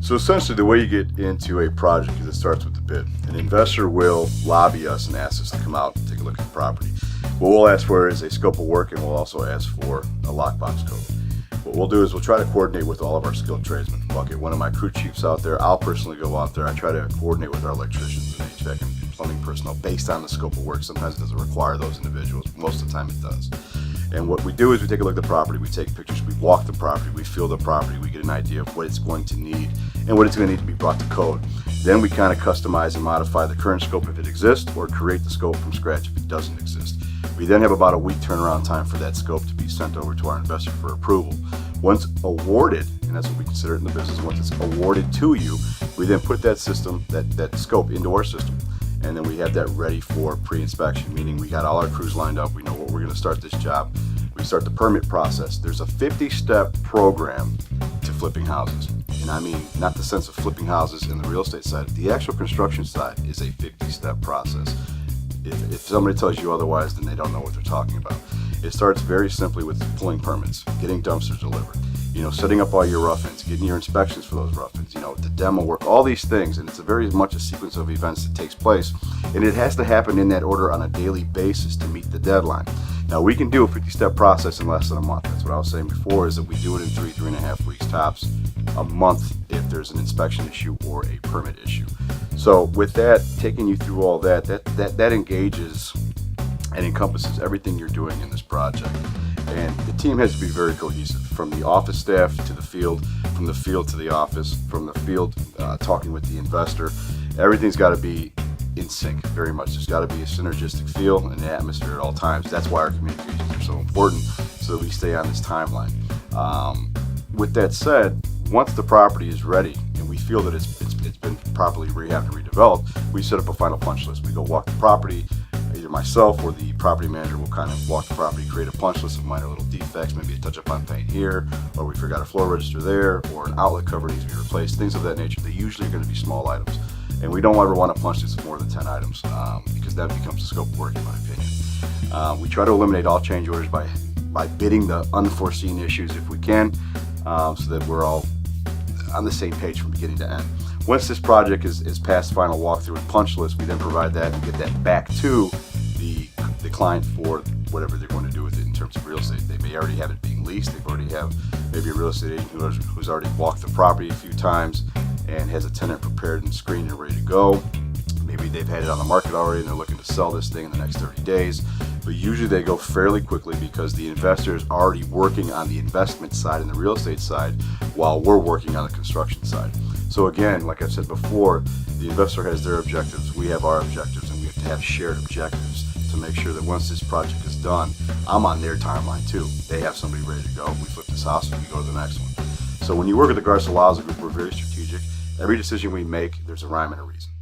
So essentially the way you get into a project is it starts with the bid. An investor will lobby us and ask us to come out and take a look at the property. What we'll ask for is a scope of work, and we'll also ask for a lockbox code. What we'll do is we'll try to coordinate with all of our skilled tradesmen. I'll get one of my crew chiefs out there. I'll personally go out there. I try to coordinate with our electricians and HVAC and plumbing personnel based on the scope of work. Sometimes it doesn't require those individuals, but most of the time it does. And what we do is we take a look at the property, we take pictures, we walk the property, we feel the property, we get an idea of what it's going to need and what it's going to need to be brought to code. Then we kind of customize and modify the current scope if it exists, or create the scope from scratch if it doesn't exist. We then have about a week turnaround time for that scope to be sent over to our investor for approval. Once awarded, and that's what we consider it in the business, once it's awarded to you, we then put that system, that scope into our system. And then we have that ready for pre-inspection, meaning we got all our crews lined up, we know what we're going to start this job. We start the permit process. There's a 50-step program to flipping houses. And I mean, not the sense of flipping houses in the real estate side. The actual construction side is a 50-step process. If somebody tells you otherwise, then they don't know what they're talking about. It starts very simply with pulling permits, getting dumpsters delivered, setting up all your rough-ins, getting your inspections for those rough-ins, the demo work, all these things. And it's a very much a sequence of events that takes place. And it has to happen in that order on a daily basis to meet the deadline. Now, we can do a 50-step process in less than a month. That's what I was saying before, is that we do it in 3.5 weeks tops, a month if there's an inspection issue or a permit issue. So with that, taking you through all that engages and encompasses everything you're doing in this project. And the team has to be very cohesive, from the office staff to the field, from the field to the office, from the field talking with the investor. Everything's got to be in sync, very much. There's got to be a synergistic feel and atmosphere at all times. That's why our communications are so important, so that we stay on this timeline. With that said, once the property is ready and we feel that it's been properly rehabbed and redeveloped, we set up a final punch list. We go walk the property. Either myself or the property manager will kind of walk the property, create a punch list of minor little defects, maybe a touch up on paint here, or we forgot a floor register there, or an outlet cover needs to be replaced, things of that nature. They usually are going to be small items. And we don't ever want to punch list of more than 10 items because that becomes the scope of work, in my opinion. We try to eliminate all change orders by bidding the unforeseen issues if we can, so that we're all on the same page from beginning to end. Once this project is past final walkthrough and punch list, we then provide that and get that back to the client for whatever they're going to do with it in terms of real estate. They may already have it being leased. They've already have maybe a real estate agent who's already walked the property a few times and has a tenant prepared and screened and ready to go. Maybe they've had it on the market already and they're looking to sell this thing in the next 30 days. But usually they go fairly quickly because the investor is already working on the investment side and the real estate side while we're working on the construction side. So again, like I said before, the investor has their objectives, we have our objectives, and we have to have shared objectives to make sure that once this project is done, I'm on their timeline too. They have somebody ready to go. We flip this house and we go to the next one. So when you work with the Garcilazo group, we're very strategic. Every decision we make, there's a rhyme and a reason.